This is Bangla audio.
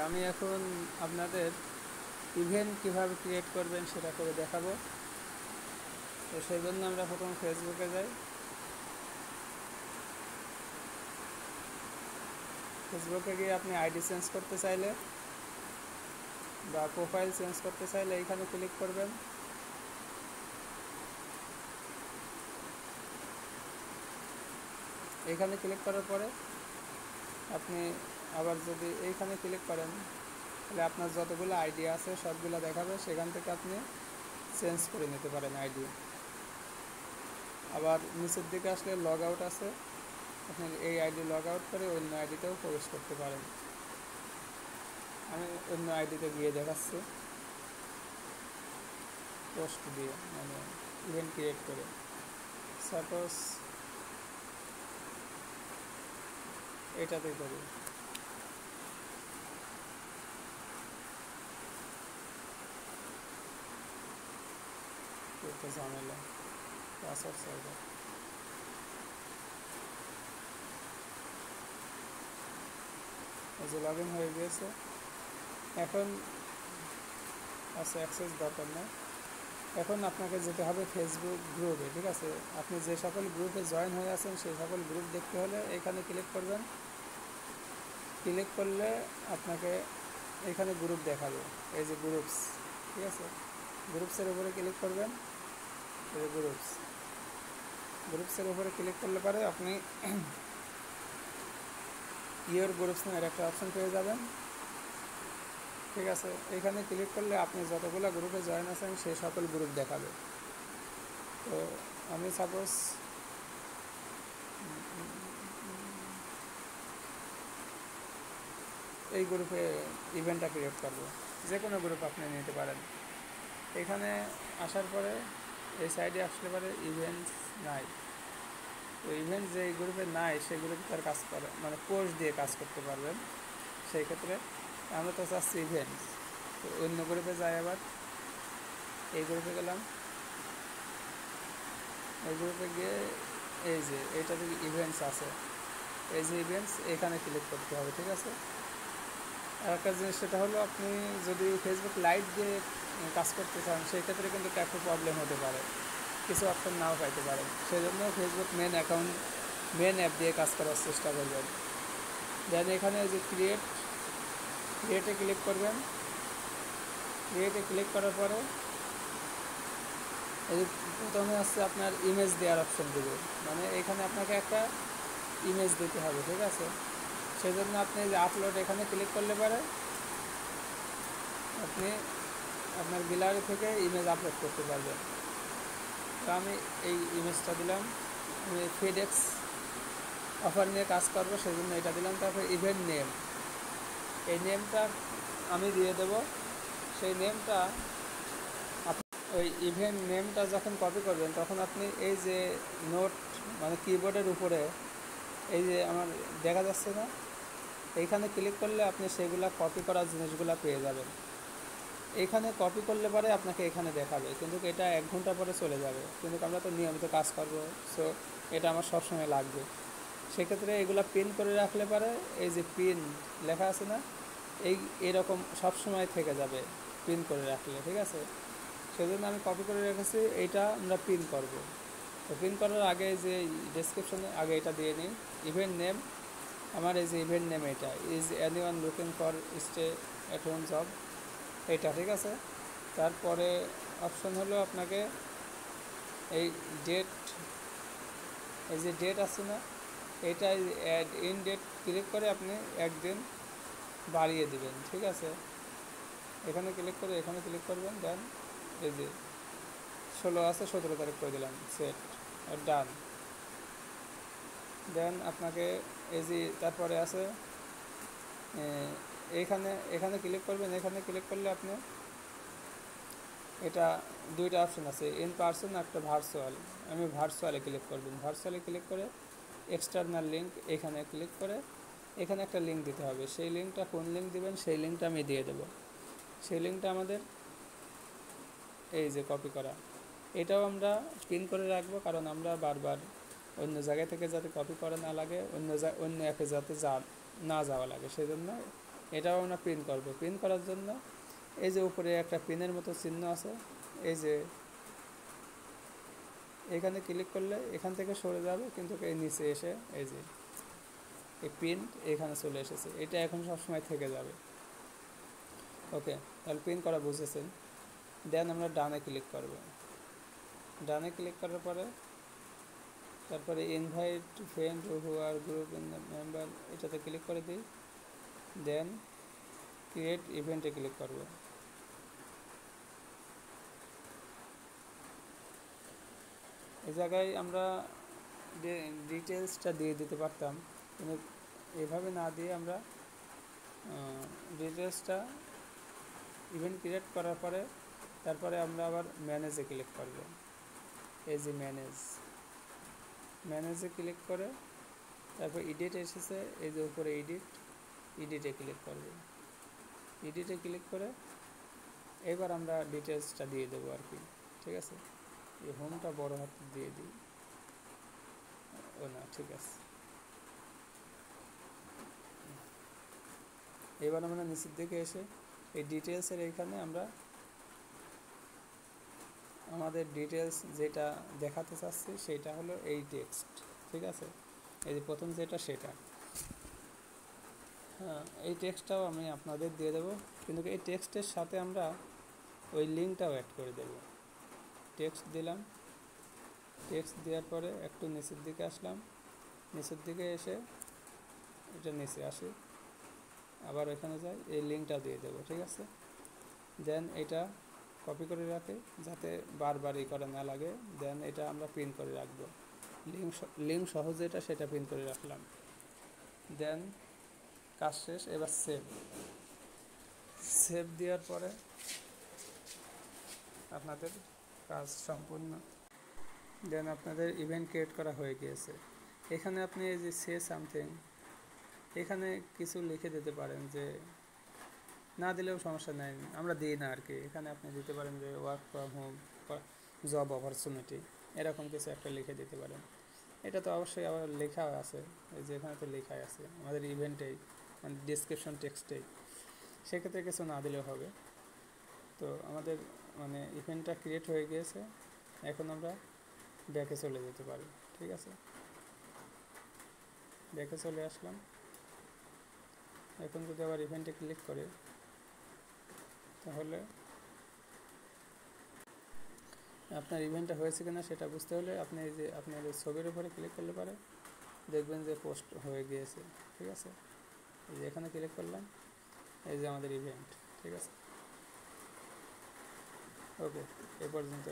আমি এখন আপনাদের ইভেন্ট কিভাবে ক্রিয়েট করবেন সেটা করে দেখাবো। তো সেই জন্য আমরা প্রথম ফেসবুকে যাই। ফেসবুকে গিয়ে আপনি আইডি চেঞ্জ করতে চাইলে বা প্রোফাইল চেঞ্জ করতে চাইলে এইখানে ক্লিক করবেন। এইখানে ক্লিক করার পরে আপনি আবার যদি এইখানে ক্লিক করেন তাহলে আপনার যতগুলো আইডি আছে সবগুলো দেখাবে, সেখান থেকে আপনি চেঞ্জ করে নিতে পারেন আইডি। আবার নিচের দিকে আসলে লগ আউট আছে, আপনি এই আইডি লগ আউট করে অন্য আইডিতেও প্রবেশ করতে পারেন। আমি অন্য আইডিতে গিয়ে দেখাচ্ছি, পোস্ট দিয়ে মানে ইভেন্ট ক্রিয়েট করে। সাপোজ এটাতেই করি। একটা ঝামেলা, পাসওয়ার্ড সার্ভার। এই যে লগ ইন হয়ে গিয়েছে। এখন আচ্ছা, অ্যাক্সেস দরকার নেই। এখন আপনাকে যেতে হবে ফেসবুক গ্রুপে, ঠিক আছে? আপনি যে সকল গ্রুপে জয়েন হয়ে আছেন সেই সকল গ্রুপ দেখতে হলে এখানে ক্লিক করবেন। ক্লিক করলে আপনাকে এখানে গ্রুপ দেখাবে, এই যে গ্রুপস, ঠিক আছে? গ্রুপসের উপরে ক্লিক করবেন। এই যে গ্রুপসের উপরে ক্লিক করলে পরে আপনি ইয়োর গ্রুপস নামের একটা অপশন পেয়ে যাবেন, ঠিক আছে? এখানে ক্লিক করলে আপনি যতগুলো গ্রুপে জয়েন আছেন সেই সকল গ্রুপ দেখাবে। তো আমি সাপোজ এই গ্রুপে ইভেন্টটা ক্রিয়েট করব, যে কোনো গ্রুপ আপনি নিতে পারেন। এখানে আসার পরে এই সাইডে আসলে পরে ইভেন্টস নাই। তো ইভেন্ট যে গ্রুপে নাই সেই গ্রুপে তার কাজ করে মানে পোস্ট দিয়ে কাজ করতে পারবেন। সেই ক্ষেত্রে আমরা তো চাচ্ছি ইভেন্টস, তো অন্য গ্রুপে যাই। আবার এই গ্রুপে গেলাম। এই গ্রুপে গিয়ে এই যে এইটা থেকে ইভেন্টস আছে, এই যে ইভেন্টস এখানে ক্লিক করতে হবে, ঠিক আছে? আর একটা জিনিস সেটা হলো, আপনি যদি ফেসবুক লাইট দিয়ে কাজ করতে চান সেই ক্ষেত্রে কিন্তু একটু প্রবলেম হতে পারে, কিছু অপশন নাও পাইতে পারেন। সেই জন্য Facebook main account main app দিয়ে কাজ করার চেষ্টা করবেন। দেন এখানে যে ক্রিয়েটে ক্লিক করবেন। ক্রিয়েটে ক্লিক করার পরে এই প্রথমে আসছে আপনার ইমেজ দেওয়ার অপশন দেবে, মানে এখানে আপনাকে একটা ইমেজ দিতে হবে, ঠিক আছে? সেই জন্য আপনি যে আপলোড এখানে ক্লিক করলে পরে আপনি আপনার গ্যালারি থেকে ইমেজ আপলোড করতে পারবেন। তো আমি এই ইমেজটা দিলাম। আমি ফেডেক্স অফার নিয়ে কাজ করবো সেই জন্য এটা দিলাম। তারপরে ইভেন্ট নেম, এই নেমটা আমি দিয়ে দেব। সেই নেমটা ওই ইভেন্ট নেমটা যখন কপি করবেন তখন আপনি এই যে নোট মানে কিবোর্ডের উপরে এই যে আমার দেখা যাচ্ছে না, এইখানে ক্লিক করলে আপনি সেগুলা কপি করার জিনিসগুলো পেয়ে যাবেন। এইখানে কপি করলে পরে আপনাকে এখানে দেখাবে, কিন্তু এটা 1 ঘন্টা পরে চলে যাবে। কিন্তু আমরা তো নিয়মিত কাজ করব, সো এটা আমার সবসময় লাগবে। সেক্ষেত্রে এগুলো পিন করে রাখলে পরে এই যে পিন লেখা আছে না, এরকম সবসময় থেকে যাবে পিন করে রাখলে, ঠিক আছে? সেজন্য আমি কপি করে রেখেছি, এইটা আমরা পিন করব। তো পিন করার আগে যে ডেসক্রিপশনে আগে এটা দিয়ে নিই, ইভেন্ট নেম। আমার এই যে ইভেন্ট নেম এটা is anyone looking for stay at home job, এইটা, ঠিক আছে? তারপরে অপশন হলো আপনাকে এই ডেট, এই যে ডেট আছে না, এটা অ্যাড ইন ডেট ক্লিক করে আপনি একদিন বাড়িয়ে দিবেন, ঠিক আছে? এখানে ক্লিক করে এখানে ক্লিক করবেন। দেন এই যে 16 আছে 17 তারিখ করে দিলাম, সেট আর ডান। দেন আপনাকে এই যে তারপরে আছে এখানে ক্লিক করবেন। এখানে ক্লিক করলে আপনি এটা দুইটা অপশন আছে, ইন পার্সন একটা ভার্চুয়াল। আমি ভার্চুয়ালে ক্লিক করবেন। ভার্চুয়ালে ক্লিক করে এক্সটার্নাল লিঙ্ক এখানে ক্লিক করে এখানে একটা লিঙ্ক দিতে হবে। সেই লিঙ্কটা কোন লিঙ্ক দিবেন সেই লিঙ্কটা আমি দিয়ে দেব। সেই লিঙ্কটা আমাদের এই যে কপি করা, এটাও আমরা পিন করে রাখবো, কারণ আমরা বারবার অন্য জায়গা থেকে যাতে কপি করা না লাগে, অন্য অ্যাপে যাতে না যাওয়া লাগে, সেই জন্য এটাও আমরা প্রিন্ট করব। প্রিন্ট করার জন্য এই যে উপরে একটা পিনের মতো চিহ্ন আছে, এই যে এখানে ক্লিক করলে এখান থেকে সরে যাবে, কিন্তু এই নিচে এসে এই যে এই প্রিন্ট এখানে চলে এসেছে, এটা এখন সবসময় থেকে যাবে। ওকে, তাহলে প্রিন্ট করা বুঝেছেন। দেন আমরা ডানে ক্লিক করব। ডানে ক্লিক করার পরে তারপরে invite friend who are group in the member, এটাতে ক্লিক করে দিই। দেন ক্রিয়েট ইভেন্টে ক্লিক করব। এই জায়গায় আমরা ডিটেলসটা দিয়ে দিতে পারতাম, কিন্তু এভাবে না দিয়ে আমরা ডিটেলসটা ইভেন্ট ক্রিয়েট করার পরে তারপরে আমরা আবার ম্যানেজে ক্লিক করব। এই যে ম্যানেজে ক্লিক করে তারপর এডিট এসেছে, এই যে উপরে এডিটে ক্লিক করব। এডিটে ক্লিক করে এবার আমরা ডিটেলসটা দিয়ে দেবো আর কি, ঠিক আছে। এই হোমটা বড় হাতে দিয়ে দিই, ও না, ঠিক আছে। এবার আমরা নিচের দিকে এসে এই ডিটেলসের এইখানে আমরা আমাদের ডিটেলস যেটা দেখাতে চাচ্ছি সেটা হলো এই টেক্সট, ঠিক আছে। এই যে প্রথম যেটা সেটা, হ্যাঁ, এই টেক্সটটাও আমি আপনাদের দিয়ে দেবো, কিন্তু এই টেক্সটের সাথে আমরা ওই লিঙ্কটাও অ্যাড করে দেব। টেক্সট দিলাম, টেক্সট দেওয়ার পরে একটু নিচের দিকে আসলাম, নিচের দিকে এসে এটা নিচে আসি, আবার এখানে যাই, এই লিঙ্কটা দিয়ে দেবো, ঠিক আছে। দেন এটা কপি করে রাখি যাতে বারবার করা না লাগে। দেন এটা আমরা প্রিন্ট করে রাখবো, লিঙ্ক সহ যেটা সেটা প্রিন্ট করে রাখলাম। দেন কাজ শেষ, এবার সেভ দেওয়ার পরে আপনাদের কাজ সম্পূর্ণ। দেন আপনাদের ইভেন্ট ক্রিয়েট করা হয়ে গিয়েছে। এখানে আপনি এই যে সে সামথিং, এখানে কিছু লিখে দিতে পারেন, যে না দিলেও সমস্যা নেই, আমরা দিই না আর কি। এখানে আপনি দিতে পারেন যে work from home, job opportunity, এরকম কিছু একটা লিখে দিতে পারেন। এটা তো অবশ্যই আবার লেখা আছে, এই যে এখানে তো লেখাই আছে আমাদের ইভেন্টেই, মানে ডিসক্রিপশন টেক্সটেই, সেক্ষেত্রে কিছু না দিলেও হবে। তো আমাদের মানে ইভেন্টটা ক্রিয়েট হয়ে গিয়েছে, এখন আমরা ব্যাকে চলে যেতে পারি, ঠিক আছে। ব্যাকে চলে আসলাম। এখন যদি আবার ইভেন্টে ক্লিক করে, তাহলে আপনার ইভেন্টটা হয়েছে কিনা সেটা বুঝতে হলে আপনি এই যে আপনার ছবির উপরে ক্লিক করলে পারে দেখবেন যে পোস্ট হয়ে গিয়েছে, ঠিক আছে। এই যে এখানে ক্লিক করলাম, এই যে আমাদের ইভেন্ট, ঠিক আছে। ওকে, এ পর্যন্ত।